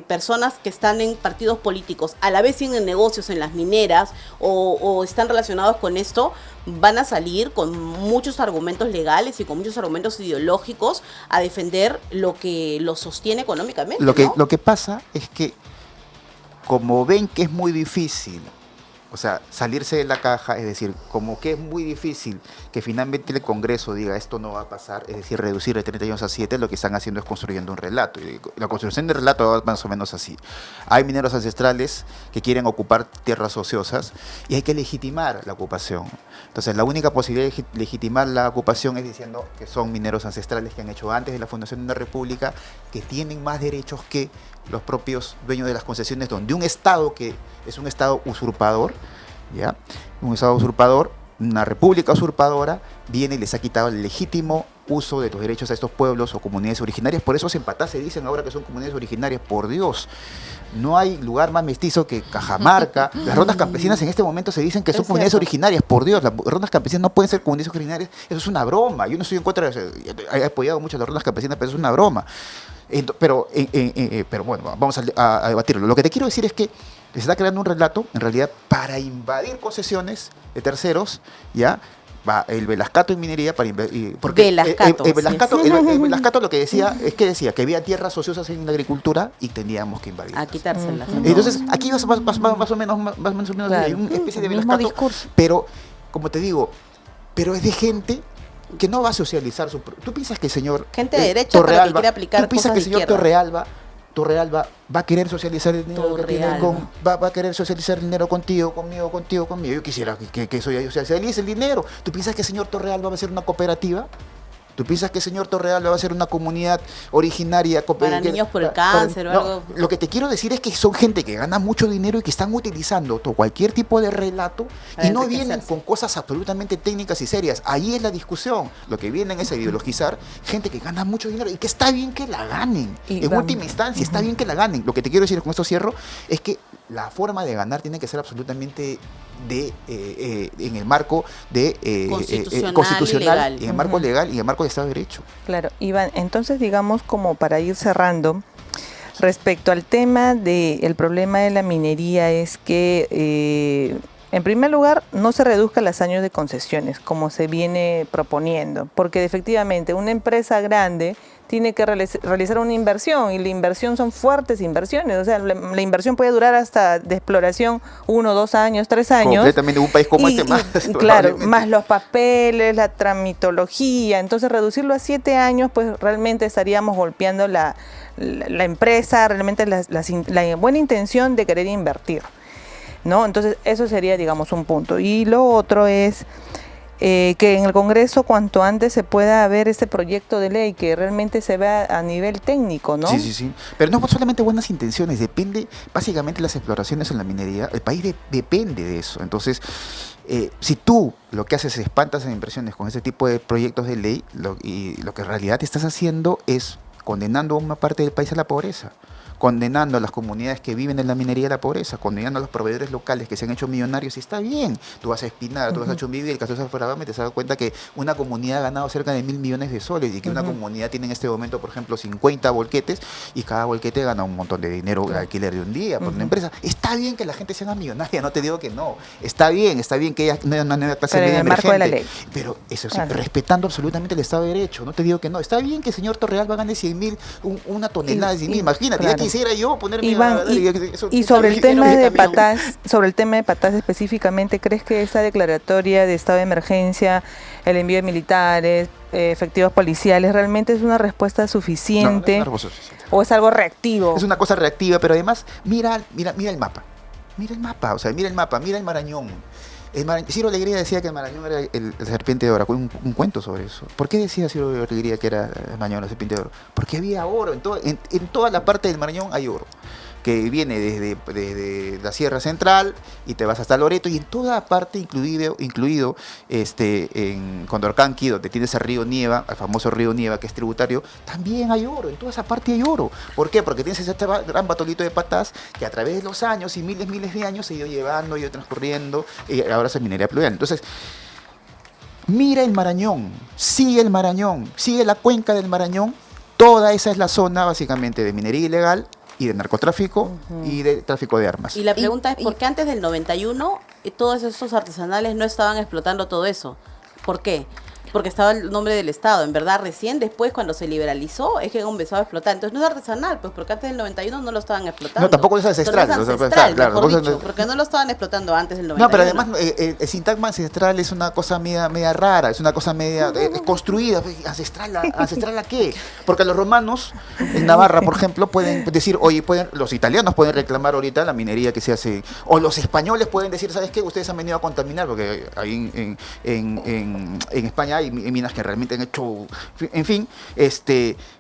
personas que están en partidos políticos, a la vez tienen negocios en las mineras o están relacionados con esto, van a salir con muchos argumentos legales y con muchos argumentos ideológicos a defender lo que los sostiene económicamente. Lo que pasa es que como ven que es muy difícil, o sea, salirse de la caja, es decir, como que es muy difícil que finalmente el Congreso diga esto no va a pasar, es decir, reducir de 30 años a 7, lo que están haciendo es construyendo un relato. Y la construcción del relato va más o menos así. Hay mineros ancestrales que quieren ocupar tierras ociosas y hay que legitimar la ocupación. Entonces, la única posibilidad de legitimar la ocupación es diciendo que son mineros ancestrales que han hecho antes de la fundación de una república, que tienen más derechos que los propios dueños de las concesiones, donde un Estado que es un Estado usurpador, ¿ya? Un Estado usurpador, una república usurpadora, viene y les ha quitado el legítimo uso de los derechos a estos pueblos o comunidades originarias. Por eso en Patás se dicen ahora que son comunidades originarias, por Dios. No hay lugar más mestizo que Cajamarca. Las rondas campesinas en este momento se dicen que son comunidades originarias, por Dios. Las rondas campesinas no pueden ser comunidades originarias. Eso es una broma. Yo no estoy en contra he apoyado mucho las rondas campesinas, pero es una broma. Pero bueno, vamos a debatirlo. Lo que te quiero decir es que se está creando un relato, en realidad, para invadir concesiones de terceros, ¿ya? Va el Velascato en minería para invadir. Porque el Velascato lo que decía es que había tierras ociosas en la agricultura y teníamos que invadir. A quitárselas. Entonces, aquí más o menos hay una especie de Velascato, pero, como te digo, pero es de gente que no va a socializar su... ¿Tú piensas que el señor gente de derecha que quiere aplicar ¿tú piensas que el señor Torrealba va a querer socializar el dinero que tiene va a querer socializar el dinero contigo, conmigo? Yo quisiera que socialice el dinero. ¿Tú piensas que el señor Torrealba va a ser una cooperativa? ¿Tú piensas que el señor Torrealba va a ser una comunidad originaria? Para niños por el cáncer o algo. Lo que te quiero decir es que son gente que gana mucho dinero y que están utilizando cualquier tipo de relato y no vienen con cosas absolutamente técnicas y serias. Ahí es la discusión. Lo que vienen es a ideologizar gente que gana mucho dinero y que está bien que la ganen. En última instancia, está bien que la ganen. Lo que te quiero decir, con esto cierro, es que la forma de ganar tiene que ser absolutamente en el marco de constitucional, en el marco legal y en el marco de Estado de Derecho. Claro, Iván, entonces digamos como para ir cerrando, respecto al tema del problema de la minería es que En primer lugar, no se reduzcan los años de concesiones, como se viene proponiendo, porque efectivamente una empresa grande tiene que realizar una inversión, y la inversión son fuertes inversiones, o sea, la inversión puede durar hasta de exploración 1, 2 años, 3 años. Completamente, un país como este más. Claro, más los papeles, la tramitología, entonces reducirlo a 7 años, pues realmente estaríamos golpeando la empresa, realmente la buena intención de querer invertir, ¿no? Entonces eso sería, digamos, un punto. Y lo otro es que en el Congreso cuanto antes se pueda ver este proyecto de ley, que realmente se vea a nivel técnico, ¿no? Sí. Pero no solamente buenas intenciones, depende, básicamente las exploraciones en la minería, el país depende de eso. Entonces, si tú lo que haces es espantas en inversiones con ese tipo de proyectos de ley, lo que en realidad estás haciendo es condenando a una parte del país a la pobreza, condenando a las comunidades que viven en la minería a la pobreza, condenando a los proveedores locales que se han hecho millonarios. Y está bien, tú vas a Espinar, tú vas a Chumbivir, el caso de Zafarabame, te has dado cuenta que una comunidad ha ganado cerca de 1.000 millones de soles, y que una comunidad tiene en este momento, por ejemplo, 50 volquetes, y cada volquete gana un montón de dinero de alquiler de un día por una empresa. Está bien que la gente sea millonaria, no te digo que no, está bien que haya una nueva clase media emergente, de la ley. Pero eso sí, respetando absolutamente el Estado de Derecho, no te digo que no. Está bien que el señor Torrealba gane 100.000, una tonelada de 100.000, imagínate, claro. Ya quisiera yo ponerme Iván, y sobre el tema de Patás específicamente, ¿crees que esa declaratoria de estado de emergencia, el envío de militares, efectivos policiales, realmente es una respuesta suficiente? No es suficiente. ¿O es algo reactivo? Es una cosa reactiva, pero además mira el mapa. Mira el Marañón. Ciro Alegría decía que el Marañón era el serpiente de oro. Un cuento sobre eso. ¿Por qué decía Ciro Alegría que era el Marañón la serpiente de oro? Porque había oro. En toda la parte del Marañón hay oro, que viene desde la Sierra Central y te vas hasta Loreto, y en toda parte, incluido en Condorcanqui, donde tienes el río Nieva, el famoso río Nieva, que es tributario, también hay oro. En toda esa parte hay oro. ¿Por qué? Porque tienes ese gran batolito de Patás que a través de los años y miles de años se ha ido llevando, ido transcurriendo, y ahora es minería pluvial. Entonces, mira el Marañón, sigue la cuenca del Marañón. Toda esa es la zona básicamente de minería ilegal y de narcotráfico y de tráfico de armas. Y la pregunta es, ¿por qué antes del 91 todos esos artesanales no estaban explotando todo eso? ¿Por qué? Porque estaba el nombre del Estado. En verdad, recién después, cuando se liberalizó, es que empezó a explotar. Entonces no es artesanal, pues, porque antes del 91 no lo estaban explotando. No, tampoco es ancestral. Porque no lo estaban explotando antes del 91. No, pero además el sintagma ancestral es una cosa media rara, es una cosa media construida. ¿Ancestral a qué? Porque los romanos en Navarra, por ejemplo, pueden decir, oye, los italianos pueden reclamar ahorita la minería que se hace, o los españoles pueden decir, ¿sabes qué? Ustedes han venido a contaminar, porque ahí en España hay minas que realmente han hecho, en fin,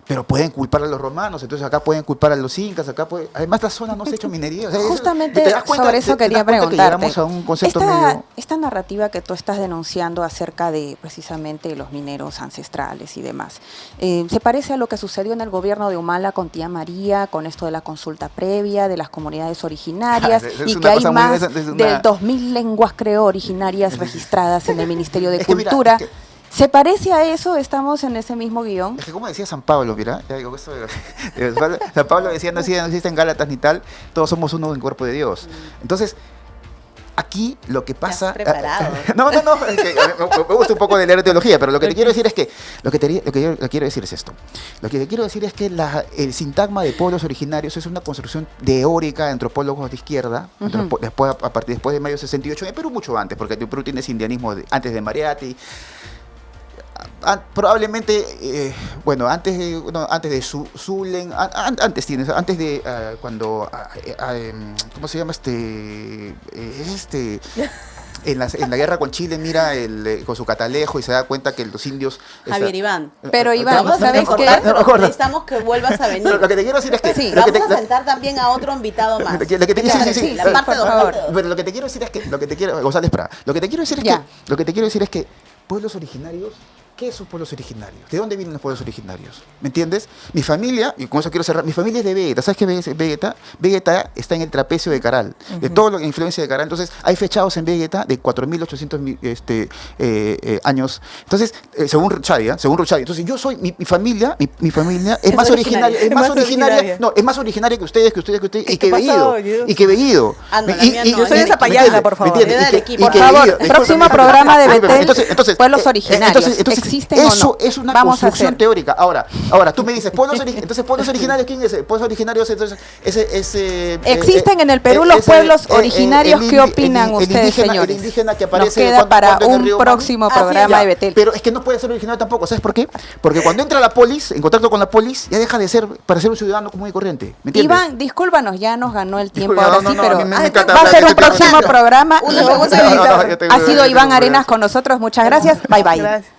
pero pueden culpar a los romanos, entonces acá pueden culpar a los incas, además la zona no se ha hecho minería. O sea, justamente sobre eso quería preguntarte. Que esta narrativa que tú estás denunciando acerca de precisamente los mineros ancestrales y demás, ¿se parece a lo que sucedió en el gobierno de Humala con Tía María, con esto de la consulta previa de las comunidades originarias, y que hay más de 2.000 lenguas, creo, originarias registradas en el Ministerio de Cultura? ¿Se parece a eso? ¿Estamos en ese mismo guión? Es que como decía San Pablo, mira, San Pablo decía, no existen Gálatas ni tal, todos somos uno en el cuerpo de Dios. Entonces, aquí lo que pasa... Preparado. No, es que me gusta un poco de leer teología, pero lo que te quiero decir es que, lo que quiero decir es esto. Lo que te quiero decir es que el sintagma de pueblos originarios es una construcción teórica de antropólogos de izquierda, después de mayo 68, en Perú mucho antes, porque el Perú tiene ese indianismo antes de Mariatti. Probablemente, antes de Zulen, antes de cuando, ¿cómo se llama en la guerra con Chile, mira con su catalejo y se da cuenta que los indios... Javier Iván. Pero Iván, ¿sabes qué? Necesitamos que vuelvas a venir. Lo que te quiero decir es que... Sí, vamos a sentar también a otro invitado más. La parte 2. Pero lo que te quiero decir es que... González Prada. Lo que te quiero decir es que pueblos originarios ¿qué son pueblos originarios? ¿De dónde vienen los pueblos originarios? ¿Me entiendes? Mi familia, y con eso quiero cerrar, mi familia es de Vegeta. ¿Sabes qué es Vegeta? Vegeta está en el trapecio de Caral, de todo lo que influencia de Caral. Entonces, hay fechados en Vegeta de 4.800 años. Entonces, según Ruchadi, entonces yo soy, mi familia es más originaria, es más originaria que ustedes, y que Bellido. Yo soy de Zapayana, por favor. Por favor, próximo programa de Betel, pueblos originarios. ¿Existen eso o no? es una Vamos a construcción hacer. teórica. Ahora tú me dices, pueblos originarios, ¿quién es? Pueblos originarios, entonces, ¿existen en el Perú los pueblos originarios? ¿Qué opinan ustedes, señores? El indígena que Nos aparece queda para cuando en el un río próximo Manu. programa de Betel. Pero es que no puede ser originario tampoco, ¿sabes por qué? Porque cuando entra la polis, en contacto con la polis, ya deja de ser, para ser un ciudadano común y corriente. ¿Me entiendes? Iván, discúlpanos, ya nos ganó el tiempo. Disculpa, ahora sí, no, pero a mí me encanta va a hablar ser de un este tema. próximo programa. Una pregunta, Ha sido Iván Arenas con nosotros, muchas gracias. Bye bye. Gracias.